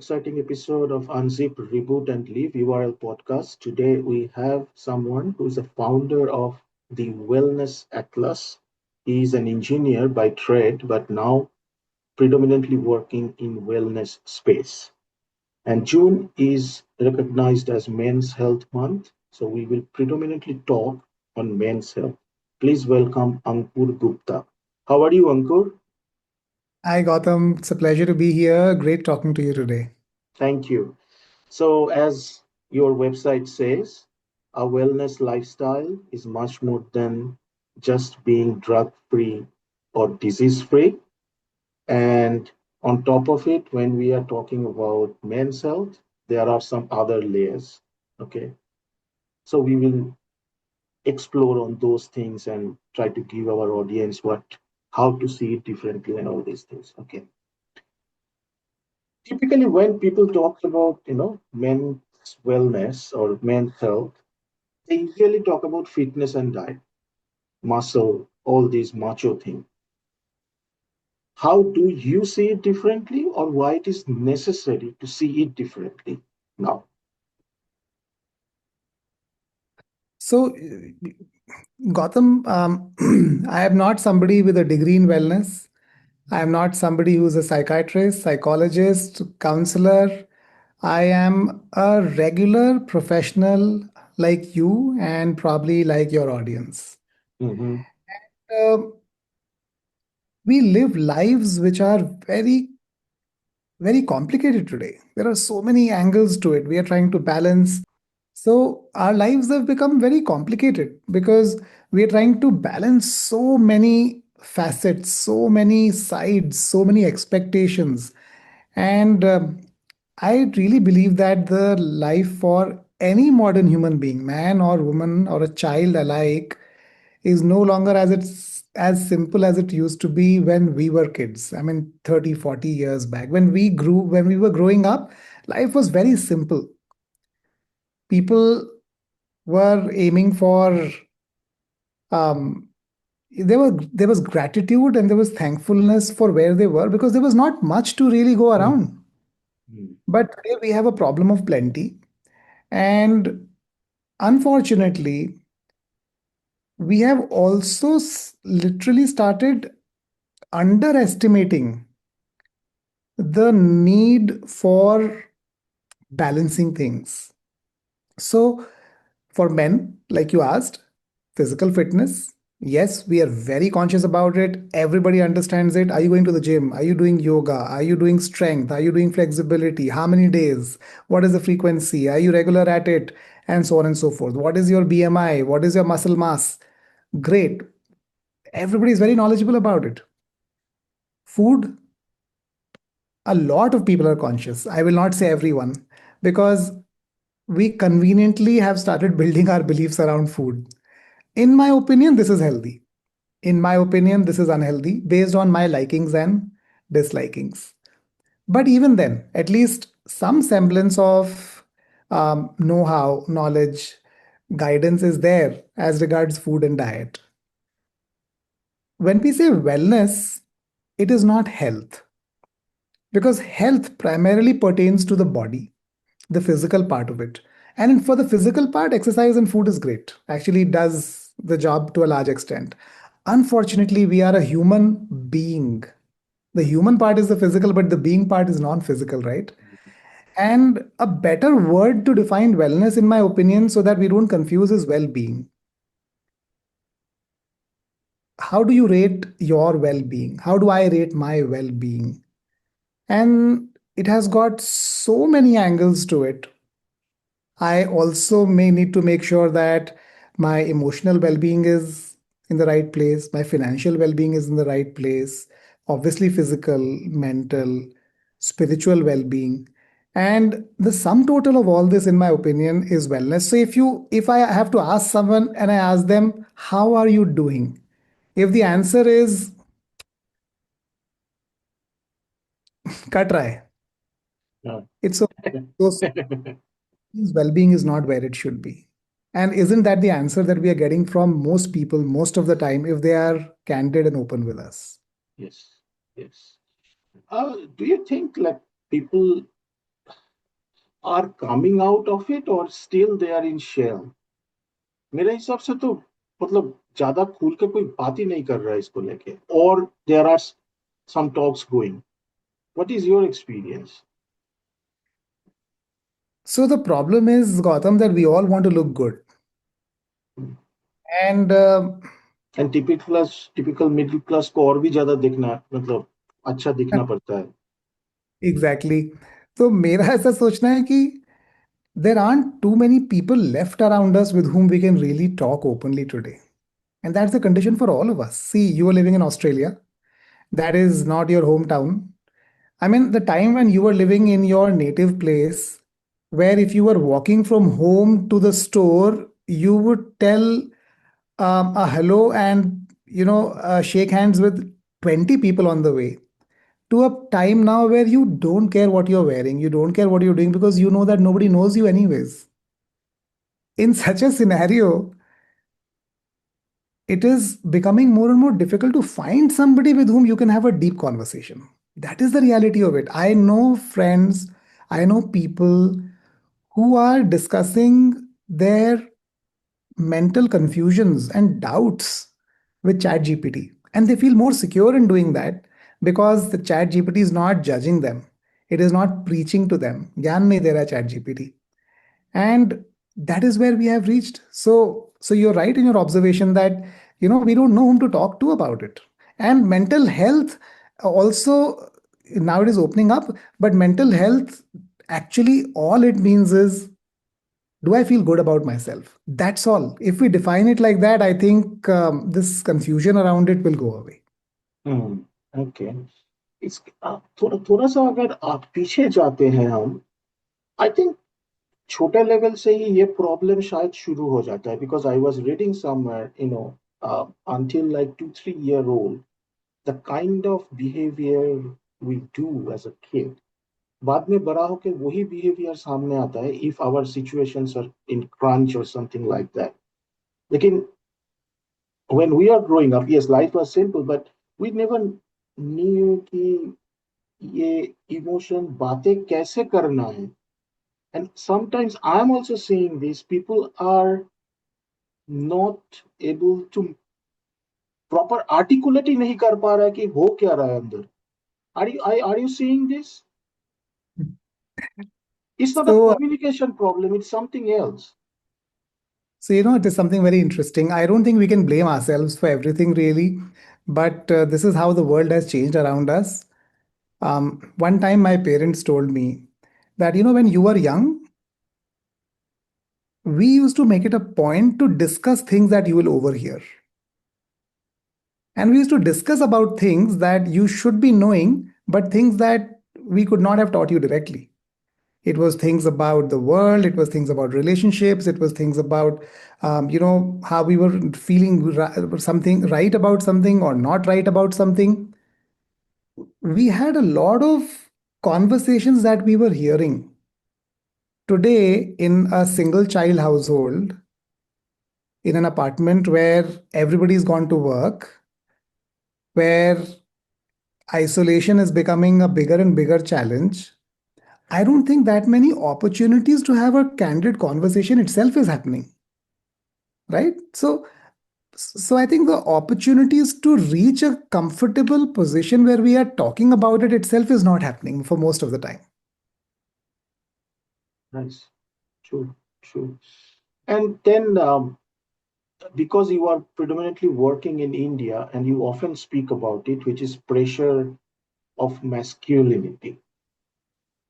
exciting episode of Unzip, Reboot, and Leave URL podcast. Today, we have someone who's a founder of the Wellness Atlas. He's an engineer by trade, but now predominantly working in wellness space. And June is recognized as Men's Health Month, so we will predominantly talk on men's health. Please welcome Ankur Gupta. How are you, Ankur? Hi, Gautam. It's a pleasure to be here. Great talking to you today. Thank you. So, as your website says, a wellness lifestyle is much more than just being drug free or disease free. And on top of it, when we are talking about men's health, there are some other layers. Okay. So, we will explore on those things and try to give our audience how to see it differently and all these things. Okay. Typically, when people talk about, men's wellness or men's health, they usually talk about fitness and diet, muscle, all these macho things. How do you see it differently, or why it is necessary to see it differently now? Gautam, I am not somebody with a degree in wellness. I am not somebody who's a psychiatrist, psychologist, counselor. I am a regular professional like you and probably like your audience. Mm-hmm. Uh, we live lives which are very complicated today. There are so many angles to it. We are trying to balance. So our lives have become very complicated because we are trying to balance so many facets, so many sides, so many expectations. And I really believe that the life for any modern human being, man or woman or a child alike, is no longer as simple as it used to be when we were kids. I mean, 30, 40 years back. When we were growing up, life was very simple. People were aiming for um, there was gratitude and there was thankfulness for where they were because there was not much to really go around. But today we have a problem of plenty. And unfortunately, we have also literally started underestimating the need for balancing things. So, for men, like you asked, physical fitness, yes, we are very conscious about it. Everybody understands it. Are you going to the gym? Are you doing yoga? Are you doing strength? Are you doing flexibility? How many days? What is the frequency? Are you regular at it? And so on and so forth. What is your BMI? What is your muscle mass? Great. Everybody is very knowledgeable about it. Food, a lot of people are conscious. I will not say everyone, because we conveniently have started building our beliefs around food. In my opinion, this is healthy. In my opinion, this is unhealthy based on my likings and dislikings. But even then, at least some semblance of know how, knowledge, guidance is there as regards food and diet. When we say wellness, it is not health, because health primarily pertains to the body, the physical part of it. And for the physical part, exercise and food is great. Actually, it does the job to a large extent. Unfortunately, we are a human being. The human part is the physical, but the being part is non physical, right? And a better word to define wellness, in my opinion, so that we don't confuse, is well being. How do you rate your well being? How do I rate my well being? And it has got so many angles to it. I also may need to make sure that my emotional well being is in the right place, my financial well being is in the right place, obviously, physical, mental, spiritual well being. And the sum total of all this, in my opinion, is wellness. So if I have to ask someone and I ask them, how are you doing? If the answer is cut try, Yeah. it's okay. Those well-being is not where it should be. And isn't that the answer that we are getting from most people most of the time if they are candid and open with us? Yes. Yes. Do you think like people are coming out of it or still they are in shell? मेरे हिसाब से तो मतलब ज्यादा खुल के कोई बात ही नहीं कर रहा है इसको लेके, और there are some talks going. What is your experience? So the problem is, Gautam, that we all want to look good. And And typical middle class को और भी ज्यादा दिखना, मतलब अच्छा दिखना पड़ता है. एग्जैक्टली तो मेरा ऐसा सोचना है कि there aren't too many people left around us with whom we can really talk openly today. And that's the condition for all of us. See, you are living in Australia. That is not your hometown. I mean, the time when you were living in your native place, where if you were walking from home to the store, you would tell a hello and, shake hands with 20 people on the way, to a time now where you don't care what you're wearing, you don't care what you're doing because you know that nobody knows you anyways. In such a scenario, it is becoming more and more difficult to find somebody with whom you can have a deep conversation. That is the reality of it. I know friends, I know people who are discussing their mental confusions and doubts with ChatGPT. And they feel more secure in doing that because the ChatGPT is not judging them. It is not preaching to them. Gyan nahi de raha ChatGPT. And that is where we have reached. So you're right in your observation that we don't know whom to talk to about it. And mental health also, now it is opening up, but mental health, actually all it means is, do I feel good about myself? That's all. If we define it like that, I think this confusion around it will go away. Okay. इस थोड़ा थोड़ा सा अगर आप पीछे जाते हैं हम, आई थिंक छोटे लेवल से ही ये प्रॉब्लम शायद शुरू हो जाता है, because I was reading somewhere, until like 2 3 year old, the kind of behavior we do as a kid, बाद में बड़ा होकर वही बिहेवियर सामने आता है if our situations are in crunch or something like that. लेकिन when we are growing up, yes, life was simple, but we never knew कि ये emotion बातें कैसे करना है. And sometimes I'm also seeing this, people are not able to proper articulate ही नहीं कर पा रहा है कि हो क्या रहा है अंदर. Are you seeing this? It's not a So, communication problem, it's something else. it is something very interesting. I don't think we can blame ourselves for everything, really, but this is how the world has changed around us. One time, my parents told me that, when you were young, we used to make it a point to discuss things that you will overhear. And we used to discuss about things that you should be knowing, but things that we could not have taught you directly. It was things about the world, it was things about relationships, it was things about, how we were feeling something right about something or not right about something. We had a lot of conversations that we were hearing. Today, in a single child household, in an apartment where everybody's gone to work, where isolation is becoming a bigger and bigger challenge, I don't think that many opportunities to have a candid conversation itself is happening, right? So I think the opportunities to reach a comfortable position where we are talking about it itself is not happening for most of the time. Nice. True, true. And then, because you are predominantly working in India and you often speak about it, which is pressure of masculinity.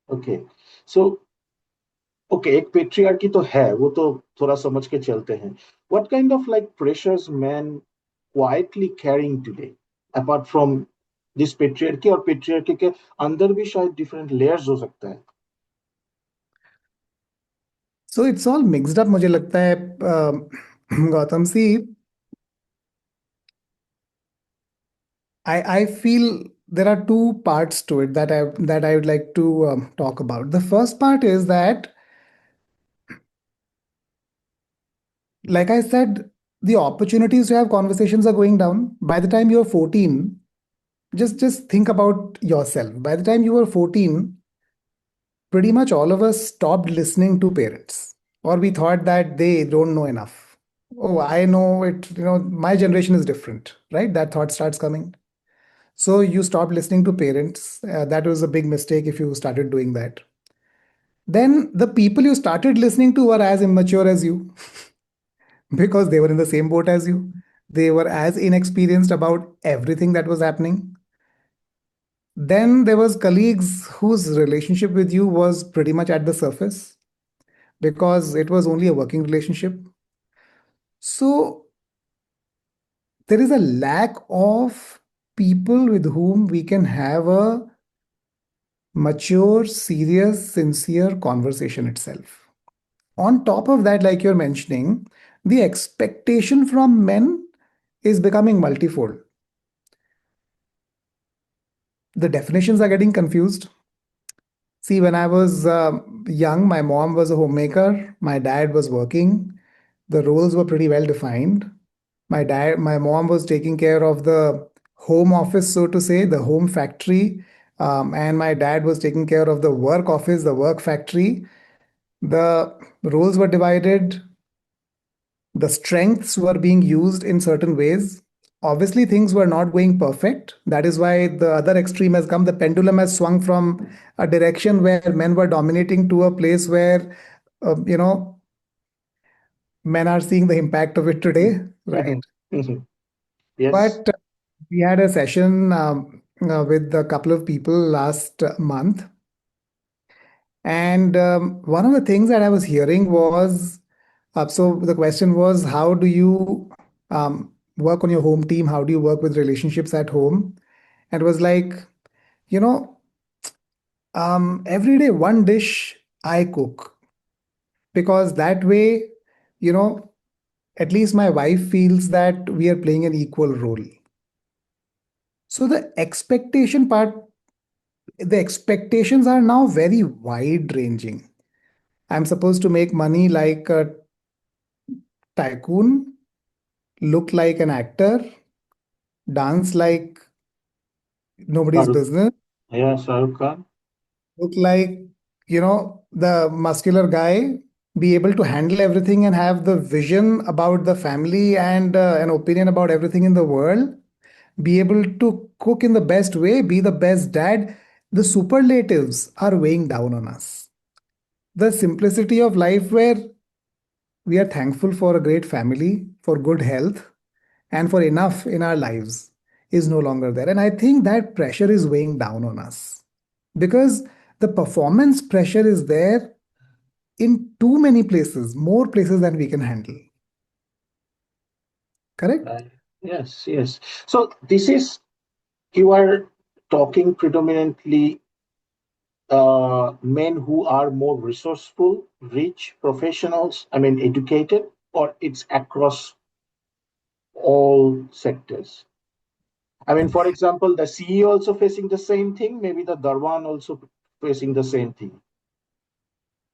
Okay. So, okay, एक patriarchy तो है, वो तो थोड़ा समझ के चलते हैं. What kind of like pressures men quietly carrying today, apart from this patriarchy, और patriarchy के अंदर भी शायद different layers हो सकता है. So it's all mixed up, मुझे लगता है, गौतम सी. I feel there are two parts to it that I would like to talk about. The first part is that, like I said, the opportunities to have conversations are going down. By the time you're 14, just think about yourself. By the time you were 14, pretty much all of us stopped listening to parents, or we thought that they don't know enough. Oh, I know it, my generation is different, right? That thought starts coming. So you stop listening to parents. That was a big mistake if you started doing that. Then the people you started listening to were as immature as you because they were in the same boat as you. They were as inexperienced about everything that was happening. Then there was colleagues whose relationship with you was pretty much at the surface because it was only a working relationship. So there is a lack of people with whom we can have a mature, serious, sincere conversation itself. On top of that, like you're mentioning, the expectation from men is becoming multifold. The definitions are getting confused. See, when I was young, my mom was a homemaker, my dad was working. The roles were pretty well defined. My mom was taking care of the home office, so to say, the home factory, and my dad was taking care of the work office, the work factory. The roles were divided, the strengths were being used in certain ways. Obviously, things were not going perfect. That is why the other extreme has come. The pendulum has swung from a direction where men were dominating to a place where, uh, you know, men are seeing the impact of it today, right? Yes. But we had a session with a couple of people last month. And one of the things that I was hearing was so the question was, how do you work on your home team? How do you work with relationships at home? And it was like, you know, every day one dish I cook because that way, you know, at least my wife feels that we are playing an equal role. So the expectations are now very wide ranging. I'm supposed to make money like a tycoon, look like an actor, dance like nobody's Shahrukh, business, yeah, Shahrukh Khan. look like, the muscular guy, be able to handle everything and have the vision about the family and an opinion about everything in the world, be able to cook in the best way, be the best dad. The superlatives are weighing down on us. The simplicity of life where we are thankful for a great family, for good health, and for enough in our lives is no longer there. And I think that pressure is weighing down on us because the performance pressure is there in too many places, more places than we can handle. Correct? Right. Yes, yes. So this is, you are talking predominantly men who are more resourceful, rich, professionals, I mean, educated, or it's across all sectors? I mean, for example, the CEO also facing the same thing, maybe the Darwan also facing the same thing.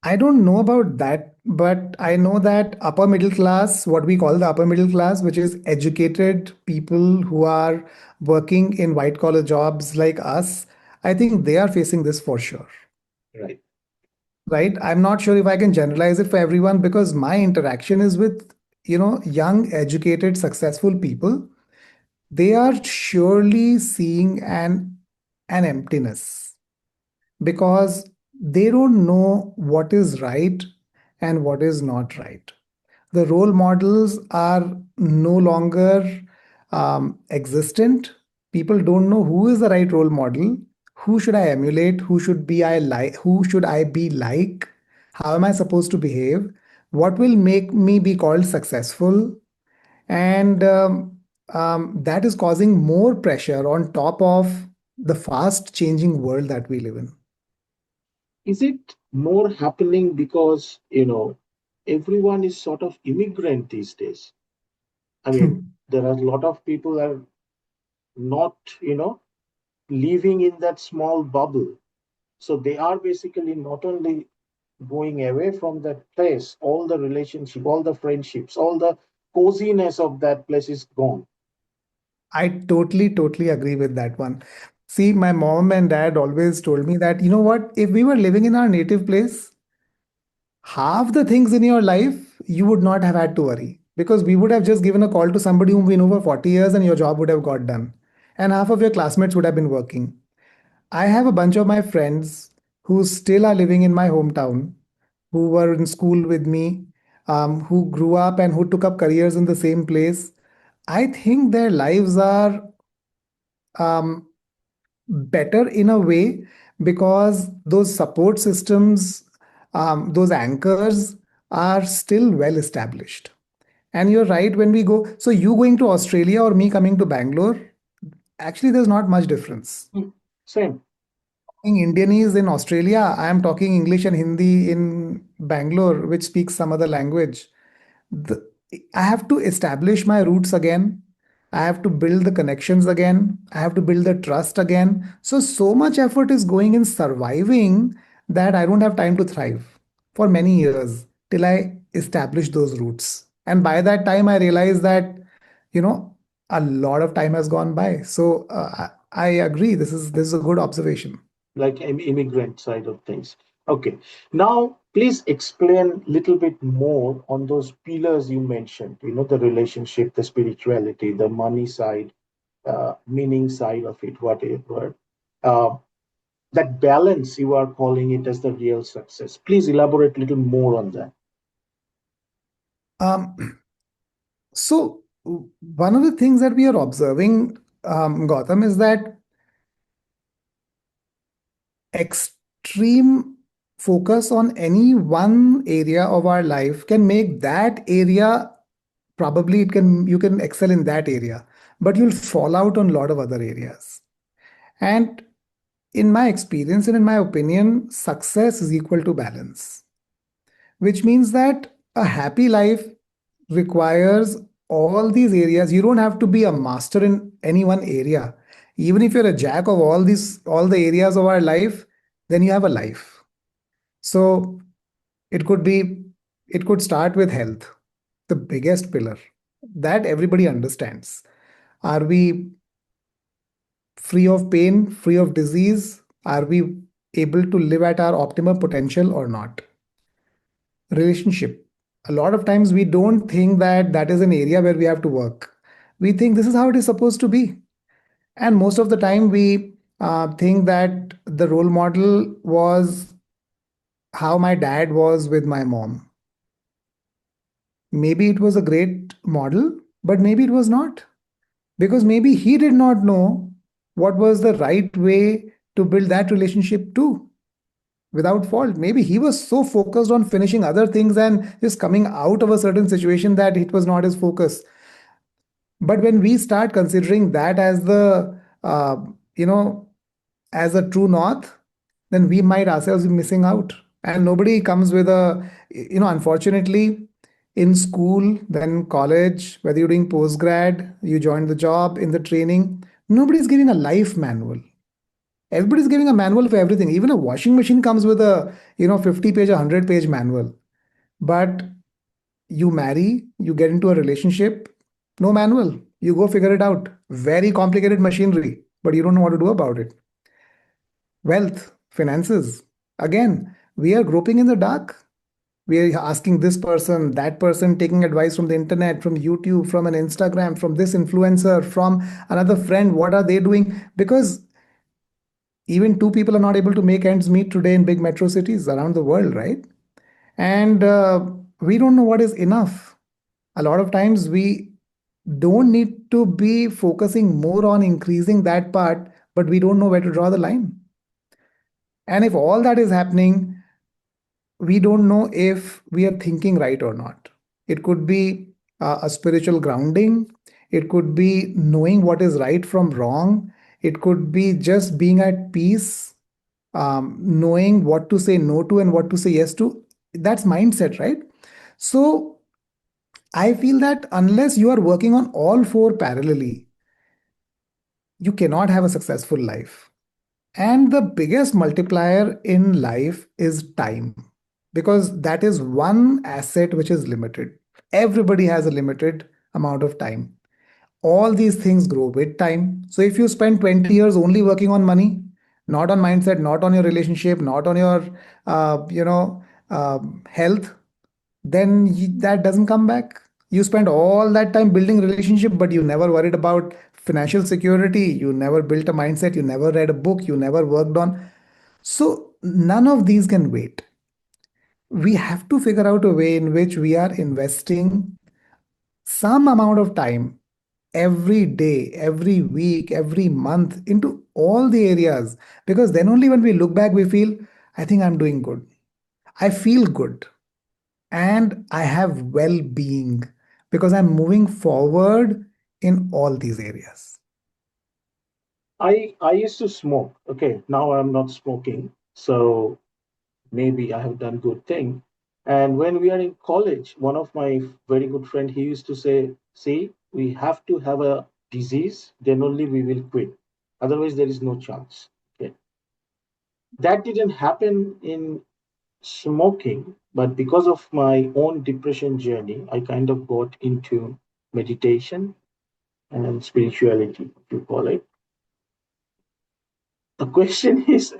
I don't know about that, but I know that upper middle class, what we call the upper middle class, which is educated people who are working in white collar jobs like us, I think they are facing this for sure. Right. Right? I'm not sure if I can generalize it for everyone because my interaction is with, young, educated, successful people. They are surely seeing an emptiness because they don't know what is right and what is not right. The role models are no longer existent. People don't know who is the right role model, who should I emulate, who should I be like, how am I supposed to behave, what will make me be called successful, and that is causing more pressure on top of the fast changing world that we live in. Is it more happening because, everyone is sort of immigrant these days? I mean, there are a lot of people are not, living in that small bubble. So they are basically not only going away from that place, all the relationship, all the friendships, all the coziness of that place is gone. I totally agree with that one. See, my mom and dad always told me that, you know what, if we were living in our native place, half the things in your life you would not have had to worry, because we would have just given a call to somebody whom we know for 40 years and your job would have got done. And half of your classmates would have been working. I have a bunch of my friends who still are living in my hometown, who were in school with me, who grew up and who took up careers in the same place. I think their lives are um, better in a way because those support systems, those anchors are still well established. And you're right, when we go, so you going to Australia or me coming to Bangalore, actually, there's not much difference. Mm, same. In Indianese in Australia, I am talking English and Hindi in Bangalore, which speaks some other language. The, I have to establish my roots again. I have to build the connections again. I have to build the trust again. So much effort is going in surviving that I don't have time to thrive for many years till I establish those roots. And by that time, I realize that, you know, a lot of time has gone by. I agree. This is a good observation. Like immigrant side of things. Okay. Now, please explain a little bit more on those pillars you mentioned. The relationship, the spirituality, the money side, meaning side of it, whatever. Uh, that balance you are calling it as the real success. Please elaborate a little more on that. Um, So, one of the things that we are observing, Gautam, is that extreme focus on any one area of our life can make that area, probably it can you can excel in that area, but you'll fall out on a lot of other areas. And in my experience and in my opinion, success is equal to balance, which means that a happy life requires all these areas. You don't have to be a master in any one area. Even if you're a jack of all the areas of our life, then you have a life. So it could be, it could start with health, the biggest pillar that everybody understands. Are we free of pain, free of disease? Are we able to live at our optimal potential or not? Relationship. A lot of times we don't think that that is an area where we have to work. We think this is how it is supposed to be. And most of the time we think that the role model was how my dad was with my mom. Maybe it was a great model, but maybe it was not. Because maybe he did not know what was the right way to build that relationship too, without fault. Maybe he was so focused on finishing other things and just coming out of a certain situation that it was not his focus. But when we start considering that as the, uh, you know, as a true north, then we might ourselves be missing out. And nobody comes with a, unfortunately, in school, then college, whether you're doing post grad, you join the job, in the training, nobody's giving a life manual. Everybody's giving a manual for everything. Even a washing machine comes with a 50-page or 100-page manual. But you marry, you get into a relationship, no manual. You go figure it out. Very complicated machinery, but you don't know what to do about it. Wealth, finances. Again, we are groping in the dark. We are asking this person, that person, taking advice from the internet, from YouTube, from an Instagram, from this influencer, from another friend. What are they doing? Because even two people are not able to make ends meet today in big metro cities around the world, right? And we don't know what is enough. A lot of times we don't need to be focusing more on increasing that part, but we don't know where to draw the line. And if all that is happening, we don't know if we are thinking right or not. It could be a spiritual grounding, it could be knowing what is right from wrong, it could be just being at peace, knowing what to say no to and what to say yes to. That's mindset, right? So I feel that unless you are working on all four parallelly, you cannot have a successful life. And the biggest multiplier in life is time, because that is one asset which is limited. Everybody has a limited amount of time. All these things grow with time. So if you spend 20 years only working on money, not on mindset, not on your relationship, not on your health, then that doesn't come back. You spend all that time building relationship, but you never worried about financial security. You never built a mindset. You never read a book. You never worked on. So none of these can wait. We have to figure out a way in which we are investing some amount of time every day, every week, every month into all the areas. Because then only when we look back, we feel, I think I'm doing good. I feel good. And I have well being because I'm moving forward in all these areas. I used to smoke. Okay, now I'm not smoking. So maybe I have done good thing. And when we are in college, one of my very good friend, he used to say, see, we have to have a disease, then only we will quit. Otherwise, there is no chance. Okay. That didn't happen in smoking, but because of my own depression journey, I kind of got into meditation and spirituality, if you call it. The question is,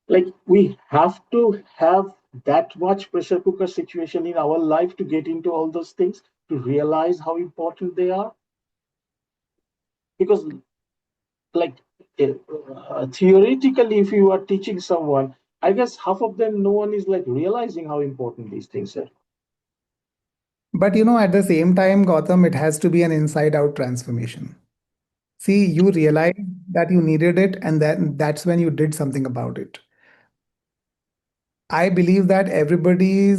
like, we have to have that much pressure cooker situation in our life to get into all those things, to realize how important they are. Because, like, theoretically, if you are teaching someone, I guess half of them, no one is like realizing how important these things are. But at the same time, Gautam, it has to be an inside out transformation. See, you realize that you needed it, and that's when you did something about it. I believe that everybody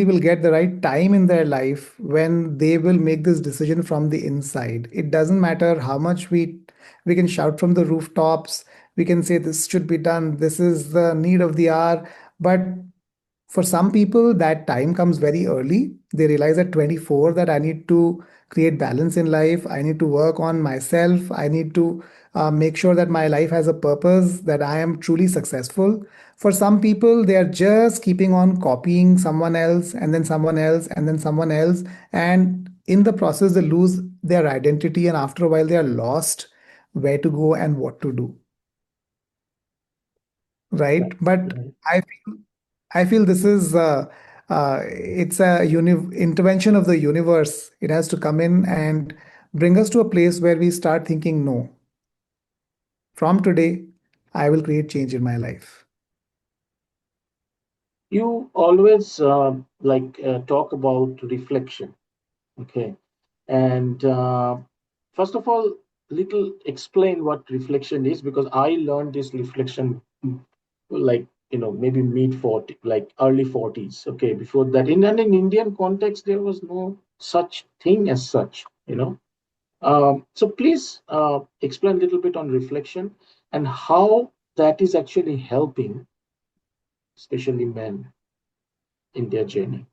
will get the right time in their life when they will make this decision from the inside. It doesn't matter how much we can shout from the rooftops, we can say this should be done, this is the need of the hour, but for some people that time comes very early. They realize at 24 that I need to create balance in life, I need to work on myself, I need to make sure that my life has a purpose, that I am truly successful. For some people, they are just keeping on copying someone else and then someone else and then someone else, and in the process they lose their identity, and after a while they are lost where to go and what to do, right? Right. But Right. I feel this is it's a intervention of the universe. It has to come in and bring us to a place where we start thinking, no, from today, I will create change in my life. You always talk about reflection. Okay. And first of all, little explain what reflection is, because I learned this reflection like, maybe mid 40, like early 40s. Okay. Before that, in Indian context, there was no such thing as such. So please explain a little bit on reflection and how that is actually helping, especially men in their journey.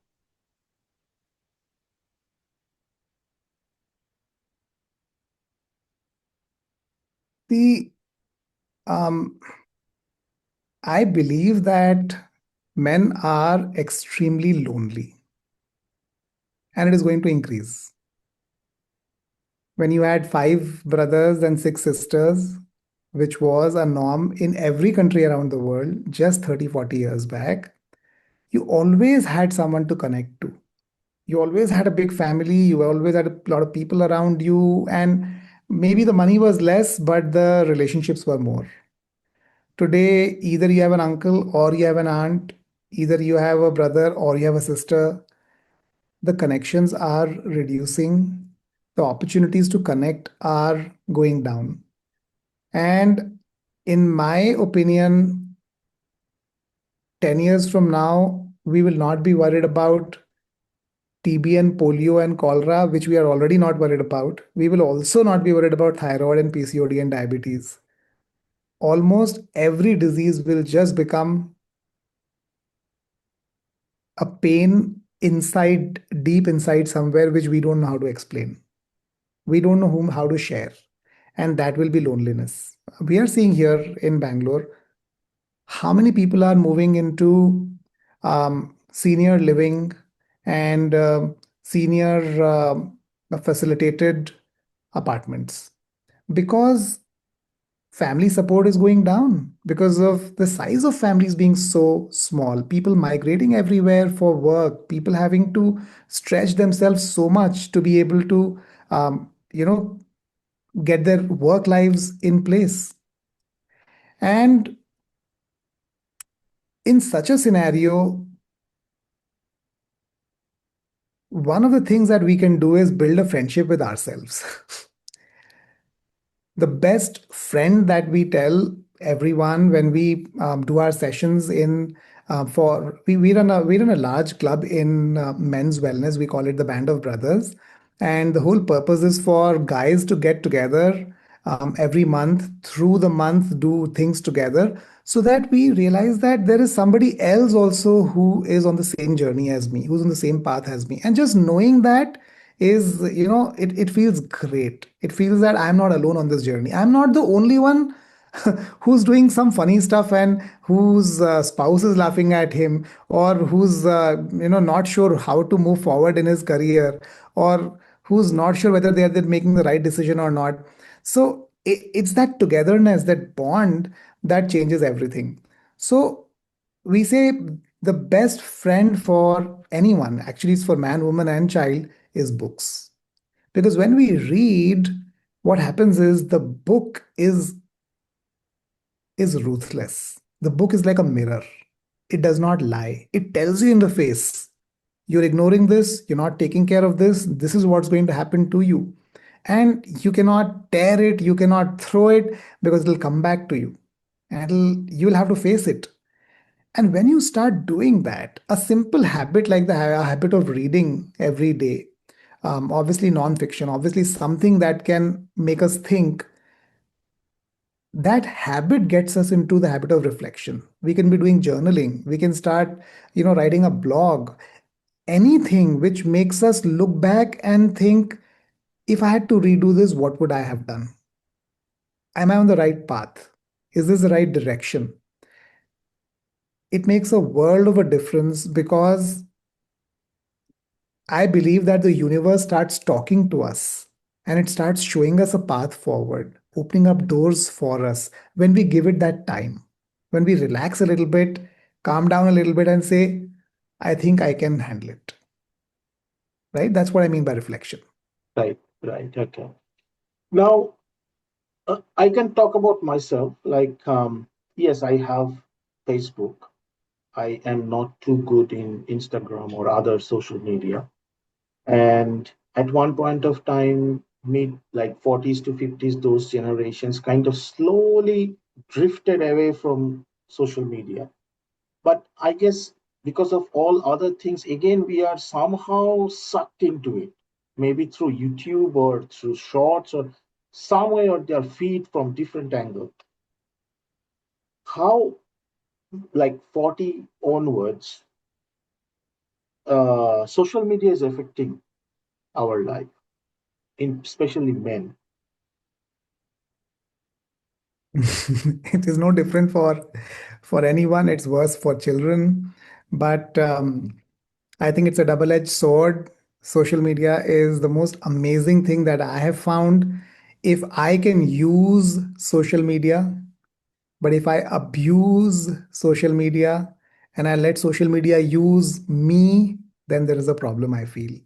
The um, I believe that men are extremely lonely, and it is going to increase. When you had five brothers and six sisters, which was a norm in every country around the world just 30, 40 years back, you always had someone to connect to. You always had a big family, you always had a lot of people around you, and maybe the money was less, but the relationships were more. Today, either you have an uncle or you have an aunt, either you have a brother or you have a sister. The connections are reducing, the opportunities to connect are going down. And in my opinion, 10 years from now, we will not be worried about TB and polio and cholera, which we are already not worried about. We will also not be worried about thyroid and PCOD and diabetes. Almost every disease will just become a pain inside, deep inside somewhere, which we don't know how to explain. We don't know whom how to share. And that will be loneliness. We are seeing here in Bangalore how many people are moving into senior living and senior facilitated apartments because family support is going down because of the size of families being so small, people migrating everywhere for work, people having to stretch themselves so much to be able to you know get their work lives in place. And in such a scenario, one of the things that we can do is build a friendship with ourselves. The best friend that we tell everyone when we do our sessions in for we run a large club in men's wellness. We call it the Band of Brothers, and the whole purpose is for guys to get together every month, through the month, do things together, so that we realize that there is somebody else also who is on the same journey as me, who's on the same path as me. And just knowing that is, it feels great. It feels that I'm not alone on this journey. I'm not the only one who's doing some funny stuff and whose spouse is laughing at him, or who's not sure how to move forward in his career, or who's not sure whether they're making the right decision or not. So it's that togetherness, that bond, that changes everything. So we say the best friend for anyone, actually is for man, woman, and child, is books. Because when we read, what happens is the book is ruthless. The book is like a mirror. It does not lie. It tells you in the face, you're ignoring this, you're not taking care of this is what's going to happen to you. And you cannot tear it, you cannot throw it, because it'll come back to you. And you'll have to face it. And when you start doing that, a simple habit like the habit of reading every day, obviously non-fiction, obviously something that can make us think, that habit gets us into the habit of reflection. We can be doing journaling. We can start, writing a blog, anything which makes us look back and think, if I had to redo this, what would I have done? Am I on the right path? Is this the right direction? It makes a world of a difference, because I believe that the universe starts talking to us and it starts showing us a path forward, opening up doors for us when we give it that time. When we relax a little bit, calm down a little bit, and say, I think I can handle it. Right? That's what I mean by reflection. Right, right. Okay. Now, I can talk about myself. Like, yes, I have Facebook. I am not too good in Instagram or other social media. And at one point of time, mid like 40s to 50s, those generations kind of slowly drifted away from social media. But I guess because of all other things, again, we are somehow sucked into it, maybe through YouTube or through shorts or some way or their feed from different angle. How, like 40 onwards, social media is affecting our life, in especially men. It is no different for anyone. It's worse for children. But I think it's a double-edged sword. Social media is the most amazing thing that I have found. If I can use social media, but if I abuse social media and I let social media use me, then there is a problem, I feel.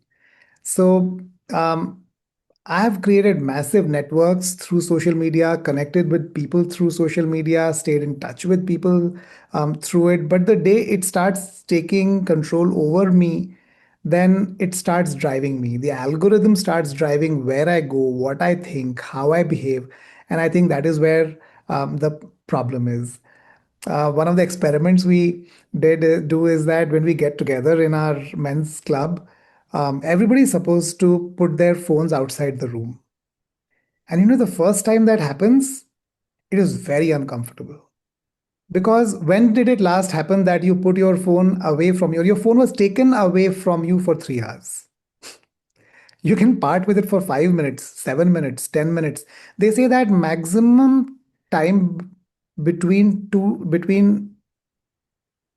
So I have created massive networks through social media, connected with people through social media, stayed in touch with people through it. But the day it starts taking control over me, then it starts driving me. The algorithm starts driving where I go, what I think, how I behave. And I think that is where the problem is. One of the experiments we did do is that when we get together in our men's club, everybody's supposed to put their phones outside the room. And the first time that happens, it is very uncomfortable. Because when did it last happen that you put your phone away from your phone was taken away from you for 3 hours? You can part with it for 5 minutes, 7 minutes, 10 minutes. They say that maximum time between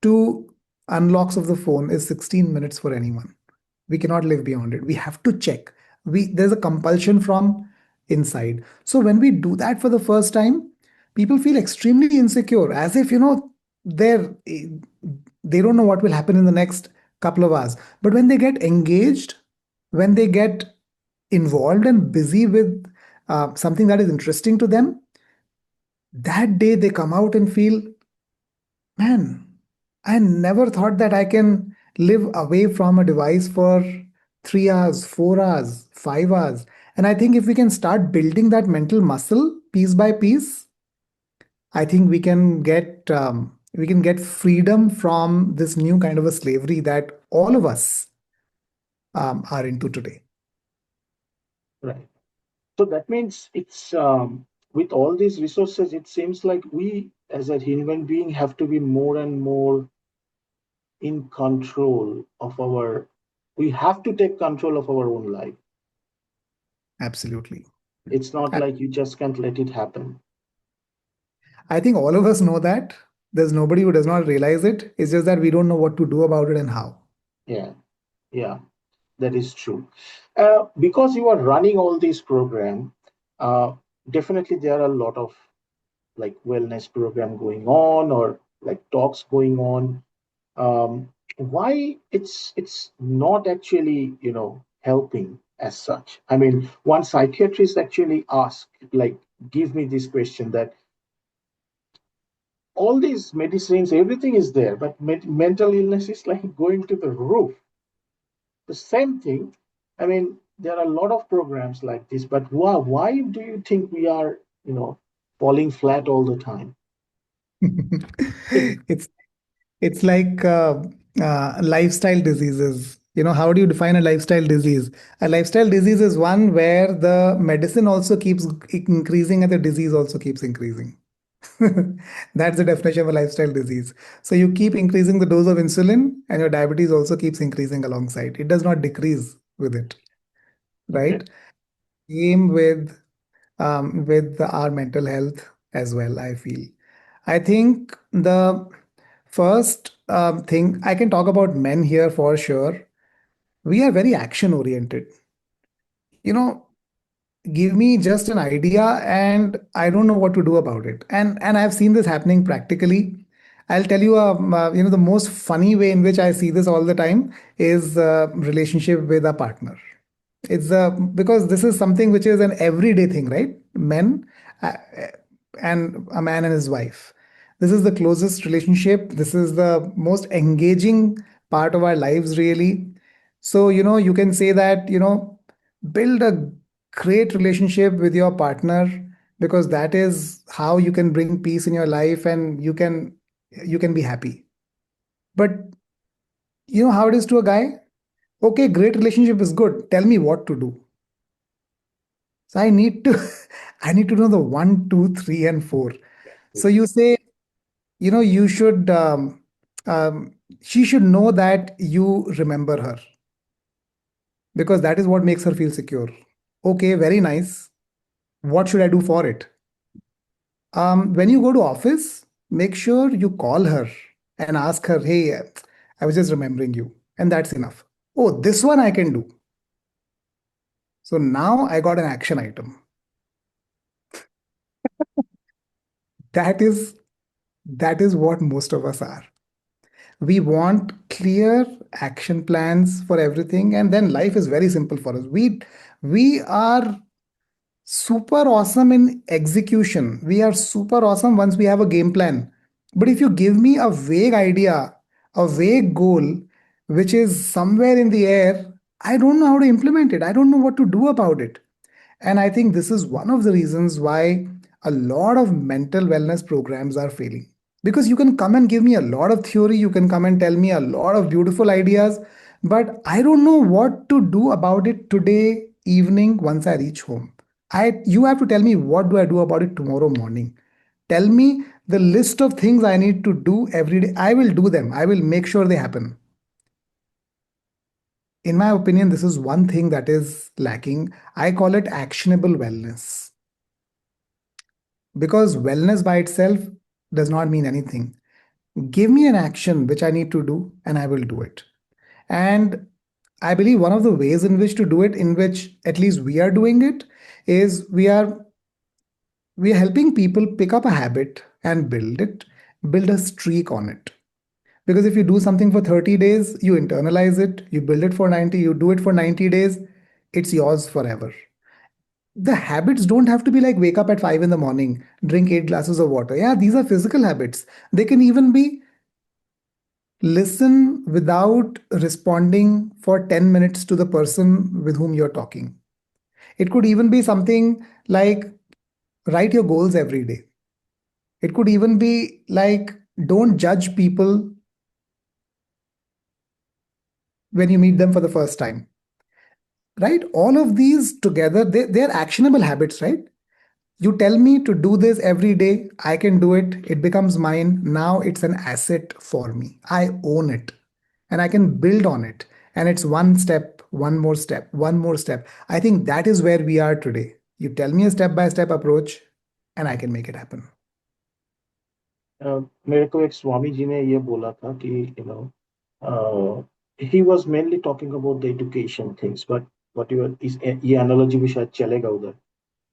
two unlocks of the phone is 16 minutes for anyone. We cannot live beyond it. We have to check. There's a compulsion from inside. So when we do that for the first time, people feel extremely insecure, as if, they're they don't know what will happen in the next couple of hours. But when they get engaged, when they get involved and busy with something that is interesting to them, that day they come out and feel, man, I never thought that I can live away from a device for 3 hours, 4 hours, 5 hours. And I think if we can start building that mental muscle piece by piece, I think we can get freedom from this new kind of a slavery that all of us are into today. Right. So that means it's with all these resources, it seems like we as a human being have to be more and more in control of our, we have to take control of our own life. Absolutely. It's not I like you just can't let it happen. I think all of us know that. There's nobody who does not realize it. It's just that we don't know what to do about it and how. Yeah, yeah, that is true. Because you are running all these program, uh, definitely there are a lot of like wellness program going on or like talks going on. Why it's not actually helping as such? I mean, one psychiatrist actually asked, like, give me this question that all these medicines, everything is there, but mental illness is like going to the roof. The same thing. I mean, there are a lot of programs like this, but why do you think we are falling flat all the time? it's it's like lifestyle diseases. How do you define a lifestyle disease? A lifestyle disease is one where the medicine also keeps increasing and the disease also keeps increasing. That's the definition of a lifestyle disease. So you keep increasing the dose of insulin, and your diabetes also keeps increasing alongside. It does not decrease with it, Okay. right? Same with our mental health as well, I feel. I think the first thing I can talk about men here for sure. We are very action oriented. You know, give me just an idea and I don't know what to do about it. And I've seen this happening practically. I'll tell you, the most funny way in which I see this all the time is relationship with a partner. It's because this is something which is an everyday thing, right? Men uh, and a man and his wife. This is the closest relationship. This is the most engaging part of our lives, really. So, you can say that, build a great relationship with your partner, because that is how you can bring peace in your life and you can be happy. But you know how it is to a guy? Okay, great relationship is good. Tell me what to do. So I need to I need to know the one, two, three, and four. So you say, you should she should know that you remember her, because that is what makes her feel secure. Okay, very nice. What should I do for it? When you go to office, make sure you call her and ask her, hey, I was just remembering you. And that's enough. Oh, this one I can do. So now I got an action item. That is that is what most of us are. We want clear action plans for everything, and then life is very simple for us. We are super awesome in execution. We are super awesome once we have a game plan. But if you give me a vague idea, a vague goal, which is somewhere in the air, I don't know how to implement it. I don't know what to do about it. And I think this is one of the reasons why a lot of mental wellness programs are failing. Because you can come and give me a lot of theory, you can come and tell me a lot of beautiful ideas, but I don't know what to do about it today evening once I reach home. You have to tell me what do I do about it tomorrow morning. Tell me the list of things I need to do every day. I will do them. I will make sure they happen. In my opinion, this is one thing that is lacking. I call it actionable wellness, because wellness by itself does not mean anything. Give me an action which I need to do, and I will do it. And I believe one of the ways in which to do it, in which at least we are doing it, is we are helping people pick up a habit and build a streak on it. Because if you do something for 30 days, you internalize it, you build it for 90, you do it for 90 days, it's yours forever. The habits don't have to be like wake up at 5 in the morning, drink 8 glasses of water. Yeah, these are physical habits. They can even be listen without responding for 10 minutes to the person with whom you're talking. It could even be something like write your goals every day. It could even be like don't judge people when you meet them for the first time. Right? All of these together, they're actionable habits, right? You tell me to do this every day, I can do it, it becomes mine. Now it's an asset for me. I own it and I can build on it. And it's one step, one more step, one more step. I think that is where we are today. You tell me a step by step approach and I can make it happen. मेरे को एक स्वामी जी ने ये बोला था कि he was mainly talking about the education things, but whatever is ये analogy भी शायद चलेगा उधर.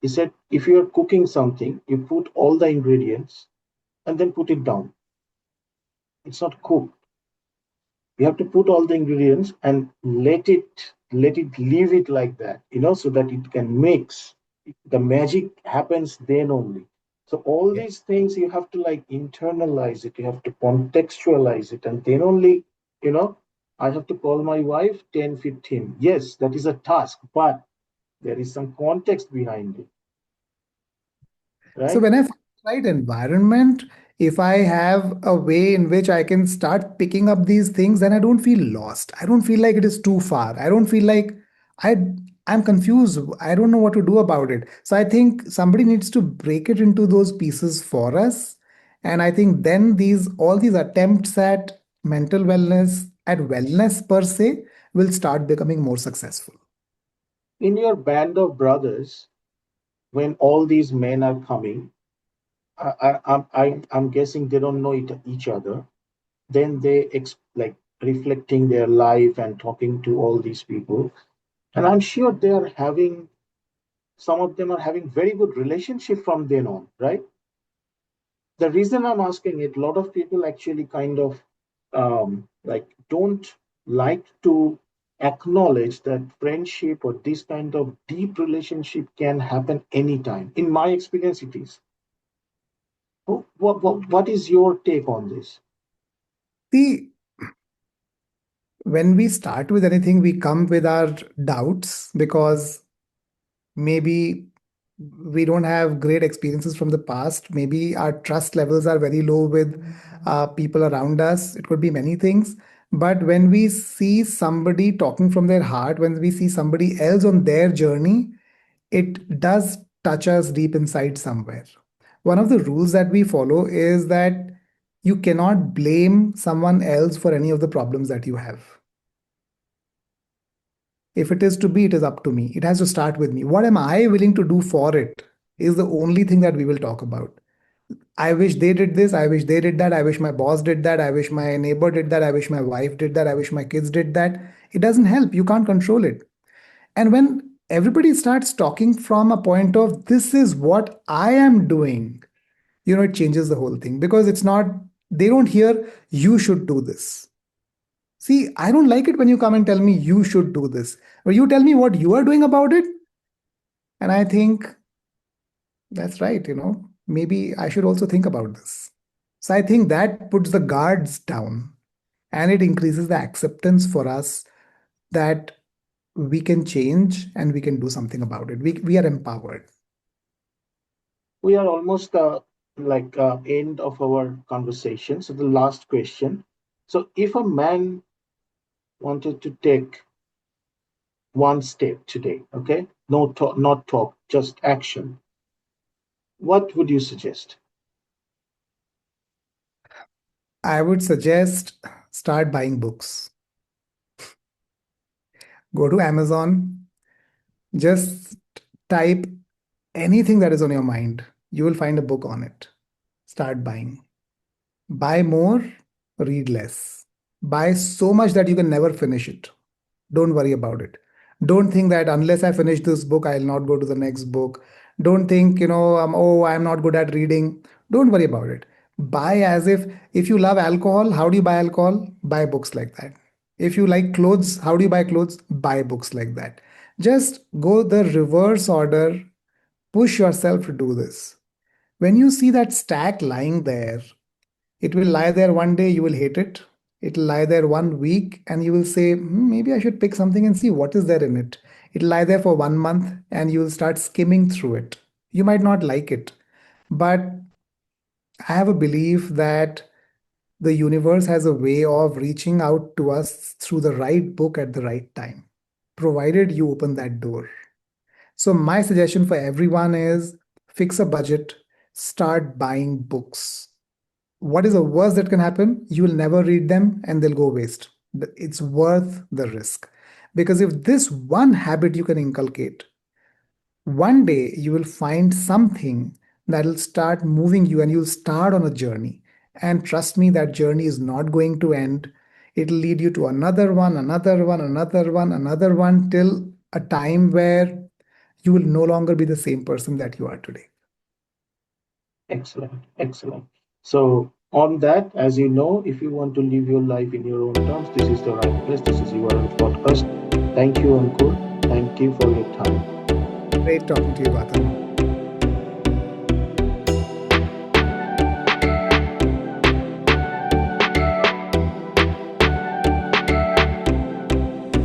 He said if you are cooking something, you put all the ingredients and then put it down. It's not cooked. You have to put all the ingredients and let it leave it like that, so that it can mix. The magic happens then only. So all Yeah. these things you have to like internalize it, you have to contextualize it, and then only, you know I have to call my wife 10:15. Yes, that is a task, but there is some context behind it, So right? when I find the right environment, if I have a way in which I can start picking up these things, then I don't feel lost. I don't feel like it is too far. I don't feel like I I'm confused. I don't know what to do about it. So I think somebody needs to break it into those pieces for us. And I think then these all these attempts at mental wellness, at wellness per se, will start becoming more successful. In your band of brothers, when all these men are coming, I'm guessing they don't know each other. Then they like reflecting their life and talking to all these people, and I'm sure they are having, some of them are having very good relationship from then on, right? The reason I'm asking it, a lot of people actually kind of like don't like to acknowledge that friendship or this kind of deep relationship can happen anytime. In my experience, it is. What is your take on this? See, when we start with anything, we come with our doubts because maybe we don't have great experiences from the past. Maybe our trust levels are very low with people around us. It could be many things. But when we see somebody talking from their heart, when we see somebody else on their journey, it does touch us deep inside somewhere. One of the rules that we follow is that you cannot blame someone else for any of the problems that you have. If it is to be, it is up to me. It has to start with me. What am I willing to do for it is the only thing that we will talk about. I wish they did this. I wish they did that. I wish my boss did that. I wish my neighbor did that. I wish my wife did that. I wish my kids did that. It doesn't help. You can't control it. And when everybody starts talking from a point of this is what I am doing, it changes the whole thing because it's not, they don't hear you should do this. See, I don't like it when you come and tell me you should do this, or you tell me what you are doing about it. And I think that's right, maybe I should also think about this. So I think that puts the guards down and it increases the acceptance for us that we can change and we can do something about it. We are empowered. We are almost like end of our conversation. So the last question. So if a man wanted to take one step today, okay, no talk, not talk, just action, what would you suggest? I would suggest start buying books. Go to Amazon, just type anything that is on your mind. You will find a book on it. Start buying. Buy more, read less. Buy so much that you can never finish it. Don't worry about it. Don't think that unless I finish this book, I'll not go to the next book. Don't think, oh, I'm not good at reading. Don't worry about it. Buy as if you love alcohol, how do you buy alcohol? Buy books like that. If you like clothes, how do you buy clothes? Buy books like that. Just go the reverse order, push yourself to do this. When you see that stack lying there, it will lie there one day, you will hate it. It'll lie there 1 week, and you will say, maybe I should pick something and see what is there in it. It'll lie there for 1 month, and you will start skimming through it. You might not like it, but I have a belief that the universe has a way of reaching out to us through the right book at the right time, provided you open that door. So, my suggestion for everyone is fix a budget, start buying books. What is the worst that can happen? You will never read them and they'll go waste. It's worth the risk. Because if this one habit you can inculcate, one day you will find something that will start moving you and you'll start on a journey. And trust me, that journey is not going to end. It'll lead you to another one, another one, another one, another one, till a time where you will no longer be the same person that you are today. Excellent, excellent. So, on that, as you know, if you want to live your life in your own terms, this is the right place. This is your own podcast. Thank you, Ankur. Thank you for your time. Great talking to you, Gautam.